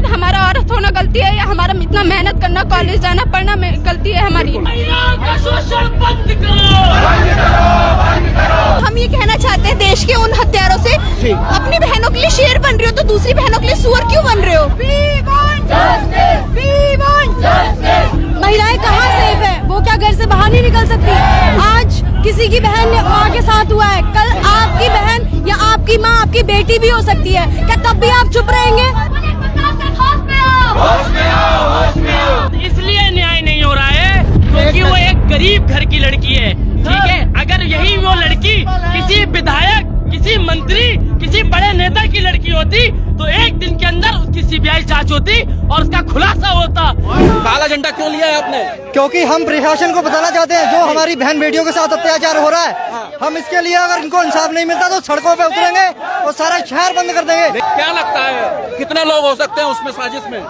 हमारा औरत होना गलती है या हमारा इतना मेहनत करना, कॉलेज जाना, पढ़ना गलती है हमारी? हम ये कहना चाहते हैं देश के उन हत्यारों से, अपनी बहनों के लिए शेर बन रहे हो तो दूसरी बहनों के लिए सुअर क्यों बन रहे हो? महिलाएं कहाँ सेफ है? वो क्या घर से बाहर नहीं निकल सकती? आज किसी की बहन माँ के साथ हुआ है, कल आपकी बहन या आपकी माँ आपकी बेटी भी हो सकती है। क्या तब भी आप चुप रहेंगे? इसलिए न्याय नहीं हो रहा है क्योंकि वो एक गरीब घर की लड़की है, ठीक है। अगर यही वो लड़की किसी विधायक, किसी मंत्री, किसी बड़े नेता की लड़की होती तो एक दिन के अंदर उसकी सीबीआई जांच होती और उसका खुलासा होता। काला झंडा क्यों लिया है आपने? क्योंकि हम प्रशासन को बताना चाहते हैं जो हमारी बहन बेटियों के साथ अत्याचार हो रहा है, हम इसके लिए अगर इनको इंसाफ नहीं मिलता तो सड़कों पे उतरेंगे और सारा शहर बंद कर देंगे। क्या लगता है कितने लोग हो सकते हैं उसमें साजिश में?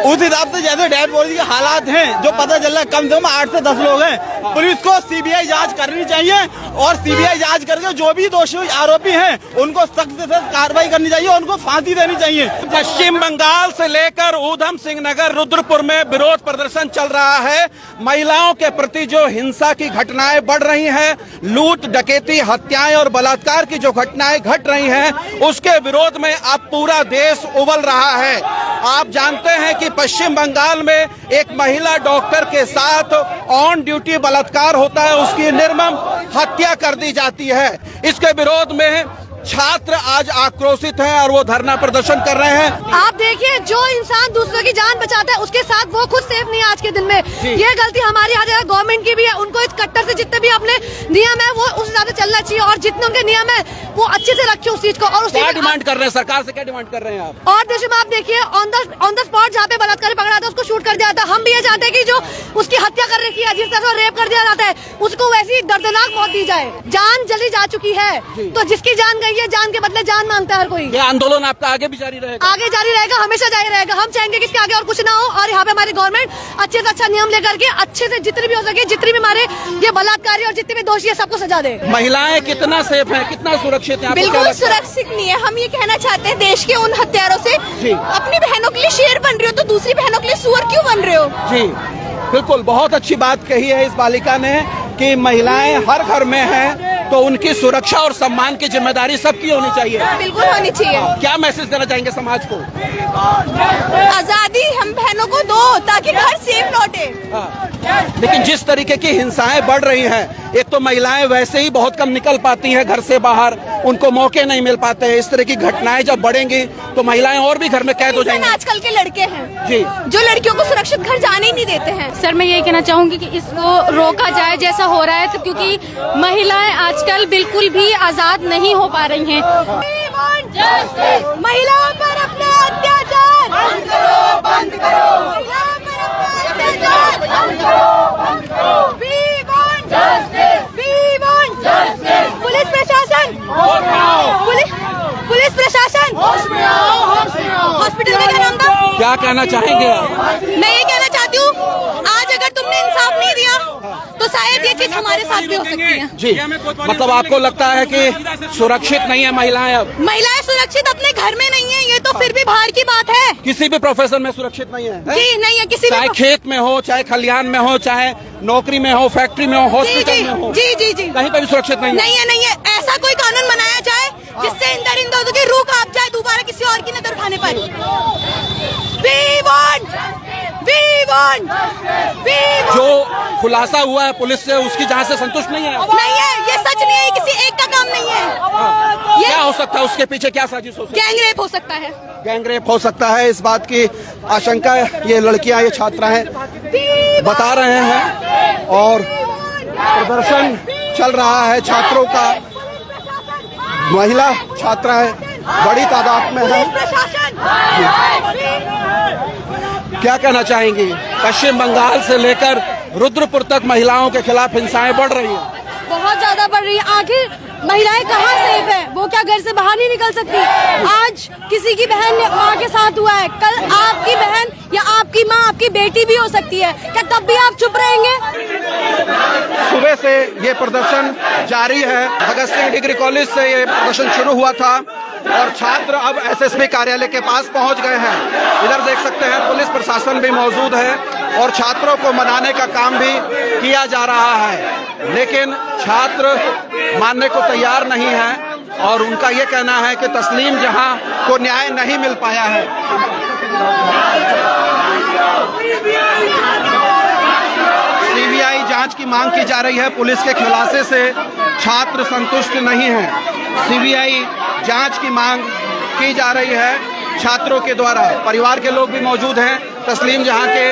उस हिसाब से जैसे डेड बॉडी के हालात हैं जो पता चल रहा है, कम से कम 8 से 10 लोग हैं। पुलिस को सीबीआई जांच करनी चाहिए और सीबीआई जांच करके जो भी दोषी आरोपी हैं उनको सख्त से सख्त कार्रवाई करनी चाहिए, उनको फांसी देनी चाहिए। पश्चिम बंगाल से लेकर ऊधम सिंह नगर रुद्रपुर में विरोध प्रदर्शन चल रहा है। महिलाओं के प्रति जो हिंसा की घटनाएं बढ़ रही हैं, लूट, डकैती, हत्याएं और बलात्कार की जो घटनाएं घट रही हैं, उसके विरोध में अब पूरा देश उबल रहा है। आप जानते हैं कि पश्चिम बंगाल में एक महिला डॉक्टर के साथ ऑन ड्यूटी बलात्कार होता है, उसकी निर्मम हत्या कर दी जाती है। इसके विरोध में छात्र आज आक्रोशित हैं और वो धरना प्रदर्शन कर रहे हैं। आप देखिए, जो इंसान दूसरों की जान बचाता है उसके साथ वो खुद सेफ नहीं है आज के दिन में। ये गलती हमारी यहाँ गवर्नमेंट की भी है। उनको इस कट्टर से जितने भी अपने नियम है वो उस हिसाब से चलना चाहिए और जितने उनके नियम है वो अच्छे से रखे उस चीज को। और क्या डिमांड कर रहे हैं सरकार से? क्या डिमांड कर रहे हैं आप? और देश में आप देखिए ऑन द स्पॉट जहाँ पे बलात्कारी पकड़ा था उसको शूट कर दिया था। हम भी ये चाहते हैं कि जो उसकी हत्या कर रखी है, जिस तरह से रेप कर दिया जाता है, उसको वैसी दर्दनाक मौत दी जाए। जान जली जा चुकी है तो जिसकी जान गई है जान के बदले जान मांगता है हर कोई। ये आंदोलन आपका आगे भी जारी रहेगा? आगे जारी रहेगा, हमेशा जारी रहेगा। हम चाहेंगे कि इसके आगे और कुछ ना हो और यहाँ पे हमारी गवर्नमेंट अच्छे से अच्छा नियम लेकर के अच्छे से जितनी भी हो सके, जितनी भी हमारे ये बलात्कारी और जितने भी दोषी है सबको सजा दे। महिलाएं कितना सेफ हैं, कितना सुरक्षित हैं? बिल्कुल सुरक्षित नहीं है। हम ये कहना चाहते हैं देश के उन हत्यारों से, अपनी बहनों के लिए शेर बन रहे हो तो दूसरी बहनों के लिए सुअर क्यों बन रहे हो? जी बिल्कुल, बहुत अच्छी बात कही है इस बालिका ने कि महिलाएं हर घर में हैं तो उनकी सुरक्षा और सम्मान की जिम्मेदारी सबकी होनी चाहिए। बिल्कुल होनी चाहिए। क्या मैसेज देना चाहेंगे समाज को? आजादी हम बहनों को दो ताकि घर सेफ लौटे। लेकिन जिस तरीके की हिंसाएं बढ़ रही हैं, एक तो महिलाएं वैसे ही बहुत कम निकल पाती हैं घर से बाहर, उनको मौके नहीं मिल पाते हैं। इस तरह की घटनाएं जब बढ़ेंगी तो महिलाएं और भी घर में कैद हो जाएंगी। आजकल के लड़के हैं जी जो लड़कियों को सुरक्षित घर जाने ही नहीं देते हैं। सर मैं यही कहना चाहूंगी कि इसको रोका जाए जैसा हो रहा है, तो क्योंकि महिलाएं आजकल बिल्कुल भी आजाद नहीं हो पा रही हैं। महिलाओं पर अपने अत्याचार बंद करो, बंद करो। महिलाओं पर अपने अत्याचार बंद करो, बंद करो। We want justice, we want justice। Police प्रशासन होश में आओ, पुलिस प्रशासन होश में आओ, होश में आओ। हॉस्पिटल का क्या नाम था? क्या कहना चाहेंगे आप? मैं ये कहना चाहती हूँ, आज अगर तुमने इंसाफ नहीं दिया तो शायद ये चीज हमारे साथ भी हो सकती है। जी मतलब आपको लगता है कि सुरक्षित नहीं है महिलाएं? अब महिलाएं सुरक्षित अपने घर में नहीं है, ये तो फिर भी बाहर की बात है। किसी भी प्रोफेशन में सुरक्षित नहीं है? जी नहीं है किसी चाहे खेत में हो, चाहे खलिहान में हो, चाहे नौकरी में हो, फैक्ट्री में हो, हॉस्पिटल में हो, जी जी जी कहीं पर भी सुरक्षित नहीं है। नहीं है। ऐसा कोई कानून बनाया जाए जिससे इन दोनों की रूह कांप जाए, दोबारा किसी और की नजर उठाने पाए। जो खुलासा हुआ है पुलिस से, उसकी जांच से संतुष्ट नहीं है? नहीं है, ये सच नहीं है, किसी एक का काम नहीं है। क्या हो सकता है उसके पीछे? क्या साजिश हो सकती है? गैंग रेप हो सकता है। गैंग रेप हो सकता है, इस बात की आशंका ये लड़कियां, ये छात्राएं बता रहे हैं और प्रदर्शन चल रहा है छात्रों का। महिला छात्राएं बड़ी तादाद में हैं। क्या कहना चाहेंगी? पश्चिम बंगाल से लेकर रुद्रपुर तक महिलाओं के खिलाफ हिंसाएं बढ़ रही हैं। बहुत ज्यादा बढ़ रही है। आखिर महिलाएं कहाँ सेफ है? वो क्या घर से बाहर नहीं निकल सकती? आज किसी की बहन माँ के साथ हुआ है, कल आपकी बहन या आपकी माँ आपकी बेटी भी हो सकती है, क्या तब भी आप चुप रहेंगे? सुबह से ये प्रदर्शन जारी है। भगत सिंह डिग्री कॉलेज से ये प्रदर्शन शुरू हुआ था और छात्र अब एसएसपी कार्यालय के पास पहुंच गए हैं। इधर देख सकते हैं पुलिस प्रशासन भी मौजूद है और छात्रों को मनाने का काम भी किया जा रहा है, लेकिन छात्र मानने को तैयार नहीं है और उनका ये कहना है कि तस्लीम जहां को न्याय नहीं मिल पाया है। सीबीआई जांच की मांग की जा रही है। पुलिस के खुलासे से छात्र संतुष्ट नहीं हैं। सीबीआई जांच की मांग की जा रही है छात्रों के द्वारा। परिवार के लोग भी मौजूद हैं, तस्लीम जहां के,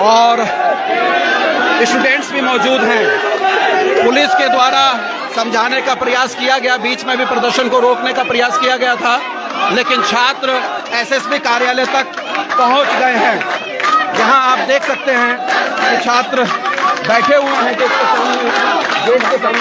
और स्टूडेंट्स भी मौजूद हैं। पुलिस के द्वारा समझाने का प्रयास किया गया, बीच में भी प्रदर्शन को रोकने का प्रयास किया गया था, लेकिन छात्र एसएसपी कार्यालय तक पहुंच गए हैं। जहां आप देख सकते हैं कि छात्र बैठे हुए हैं गेट के सामने।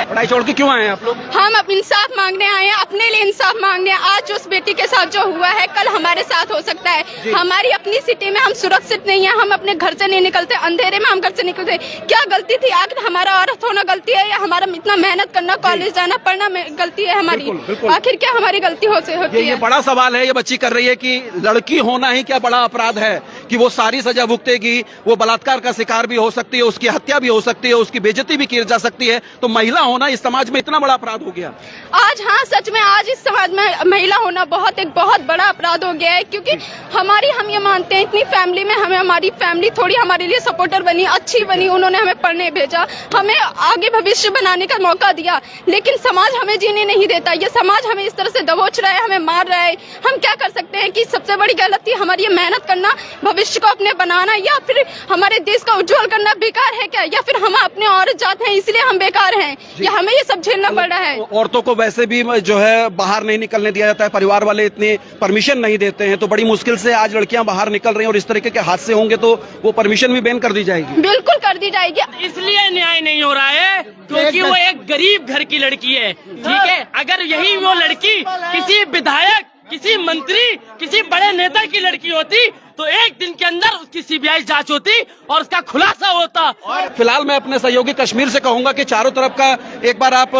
पढ़ाई छोड़ के क्यों आए हैं आप लोग? हम अब इंसाफ मांगने आए हैं, अपने लिए इंसाफ मांगने। आज उस बेटी के साथ जो हुआ है कल हमारे साथ हो सकता है। हमारी अपनी सिटी में हम सुरक्षित नहीं है, हम अपने घर से नहीं निकलते, अंधेरे में हम घर से निकलते। क्या गलती थी? आखिर हमारा औरत होना गलती है या हमारा इतना मेहनत करना, कॉलेज जाना, पढ़ना गलती है हमारी? बिल्कुल, बिल्कुल। आखिर क्या हमारी गलती होती है? ये बड़ा सवाल है। ये बच्ची कर रही है कि लड़की होना ही क्या बड़ा अपराध है कि वो सारी सजा भुगतेगी, वो बलात्कार का शिकार भी हो सकती है, उसकी हत्या भी हो सकती है, उसकी बेइज्जती भी की जा सकती है। तो महिला होना इस समाज में इतना बड़ा अपराध हो गया आज। हाँ, सच में आज इस समाज में महिला होना एक बहुत बड़ा अपराध हो गया है, क्योंकि हम ये मानते हैं इतनी फैमिली में हमारी फैमिली थोड़ी हमारे लिए सपोर्टर बनी, अच्छी बनी, उन्होंने हमें पढ़ने भेजा, हमें आगे भविष्य बनाने का मौका दिया, लेकिन समाज हमें जीने नहीं देता। ये समाज हमें इस तरह से दबोच रहा है, हमें मार रहा है। हम क्या कर सकते हैं कि सबसे बड़ी गलती हमारी ये मेहनत करना, भविष्य को अपने बनाना, या फिर हमारे देश का उज्जवल करना बेकार है क्या? या फिर हम अपने औरत जात हैं इसलिए हम बेकार हैं, या हमें ये सब झेलना पड़ रहा है? औरतों को वैसे भी जो है बाहर नहीं निकलने दिया जाता है, परिवार वाले इतनी परमिशन नहीं देते हैं, तो बड़ी मुश्किल से आज लड़कियां बाहर निकल रही हैं और इस तरीके के हादसे होंगे तो वो परमिशन भी बैन कर दी जाएगी। बिल्कुल कर दी जाएगी। इसलिए न्याय नहीं हो रहा है क्योंकि वो एक गरीब घर की लड़की है, ठीक है। अगर यही वो लड़की किसी विधायक, किसी मंत्री, किसी बड़े नेता की लड़की होती तो एक दिन के अंदर उसकी सीबीआई जांच होती और उसका खुलासा होता। और फिलहाल मैं अपने सहयोगी कश्मीर से कहूंगा कि चारों तरफ का एक बार आप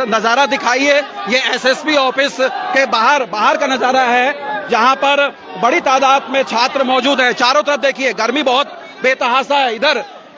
नजारा दिखाइए। ये एसएसपी ऑफिस के बाहर का नजारा है, जहां पर बड़ी तादाद में छात्र मौजूद है। चारों तरफ देखिए, गर्मी बहुत बेतहाशा है।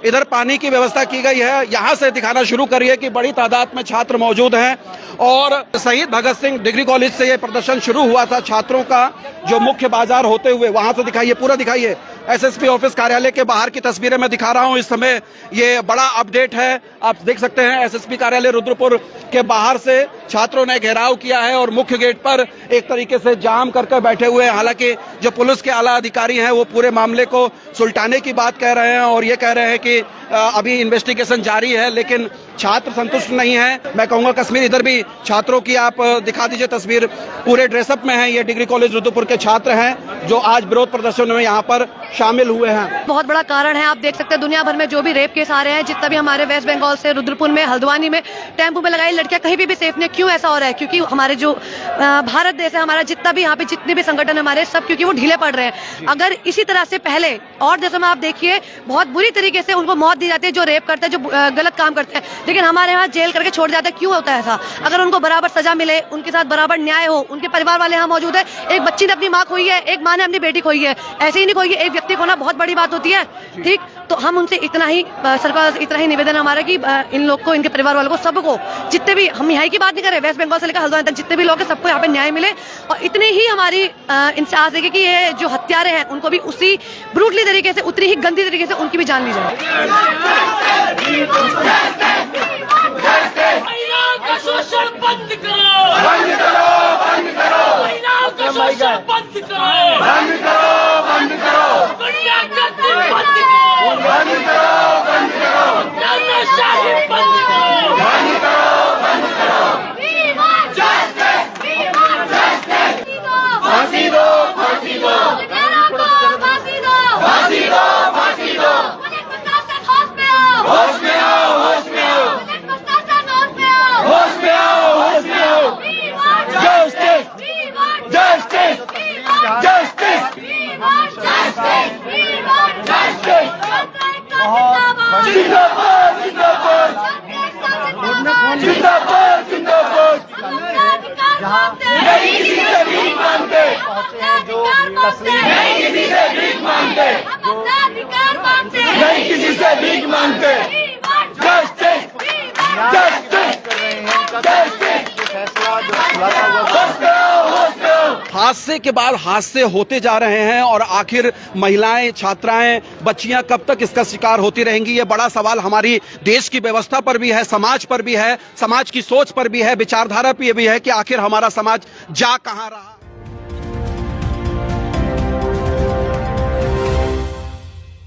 इधर पानी की व्यवस्था की गई है। यहाँ से दिखाना शुरू करिए कि बड़ी तादाद में छात्र मौजूद हैं। और शहीद भगत सिंह डिग्री कॉलेज से ये प्रदर्शन शुरू हुआ था छात्रों का, जो मुख्य बाजार होते हुए, वहां से दिखाइए, पूरा दिखाइए। एसएसपी ऑफिस कार्यालय के बाहर की तस्वीरें मैं दिखा रहा हूं इस समय। ये बड़ा अपडेट है, आप देख सकते हैं एसएसपी कार्यालय रुद्रपुर के बाहर से छात्रों ने घेराव किया है और मुख्य गेट पर एक तरीके से जाम करके बैठे हुए हैं। हालांकि जो पुलिस के आला अधिकारी हैं वो पूरे मामले को सुलटाने की बात कह रहे हैं और ये कह रहे हैं कि अभी इन्वेस्टिगेशन जारी है, लेकिन छात्र संतुष्ट नहीं है। मैं कहूंगा कश्मीर, इधर भी छात्रों की आप दिखा दीजिए तस्वीर। पूरे ड्रेसअप में हैं, ये डिग्री कॉलेज रुद्रपुर के छात्र हैं जो आज विरोध प्रदर्शन में यहाँ पर शामिल हुए हैं। बहुत बड़ा कारण है, आप देख सकते हैं दुनिया भर में जो भी रेप केस आ रहे हैं, जितना भी हमारे वेस्ट बंगाल से, रुद्रपुर में, हल्द्वानी में टेम्पो में लगाई लड़कियां कहीं भी सेफ नहीं। क्यों ऐसा हो रहा है? क्योंकि हमारे जो भारत देश है, हमारा जितना भी यहाँ पे जितने भी संगठन हमारे सब, क्योंकि वो ढीले पड़ रहे हैं। अगर इसी तरह से पहले और देशों में आप देखिए बहुत बुरी तरीके से उनको मौत दी जाती है जो रेप करते हैं, जो गलत काम करते हैं, लेकिन हमारे यहाँ जेल करके छोड़ जाते हैं। क्यों होता है ऐसा? अगर उनको बराबर सजा मिले, उनके साथ बराबर न्याय हो, उनके परिवार वाले यहाँ मौजूद है। एक बच्ची ने अपनी माँ खोई है, एक माँ ने अपनी बेटी खोई है, ऐसे ही नहीं खोई है, एक व्यक्ति खोना बहुत बड़ी बात होती है, ठीक। तो हम उनसे इतना ही, सरकार इतना ही निवेदन हमारा कि इन लोग को, इनके परिवार वालों को, सबको, जितने भी, हम यहाँ की बात नहीं कर रहे, वेस्ट बंगाल से लेकर हल्द्वानी तक जितने भी लोग हैं, सबको यहाँ पे न्याय मिले। और इतनी ही हमारी इनसे आस है कि ये जो हत्यारे हैं उनको भी उसी ब्रूटली तरीके से, उतनी ही गंदी तरीके से उनकी भी जान ली जाए। महिलाओं का शोषण बंद करो, बंद करो, बंद करो। महिलाओं का शोषण बंद करो, बंद करो, बंद करो। दुनिया का दिल बंद करो, बंद करो, बंद करो। तानाशाही बंद करो, बंद करो, बंद करो। We want justice, we want justice। फांसी दो, फांसी दो। लुटेरों को फांसी दो, फांसी दो, फांसी दो। पुलिस प्रशासन होश में आओ, होश में आओ, होश में होते हैं जो तस्लीम नहीं किसी से भीख मांगते, नहीं किसी से भीख मांगते, जस्टिस जस्टिस कर रहे हैं, फैसला जो खुलासा हुआ हादसे के बाद हादसे होते जा रहे हैं और आखिर महिलाएं, छात्राएं, बच्चियां कब तक इसका शिकार होती रहेंगी, ये बड़ा सवाल हमारी देश की व्यवस्था पर भी है, समाज पर भी है, समाज की सोच पर भी है, विचारधारा पर भी है कि आखिर हमारा समाज जा कहां रहा।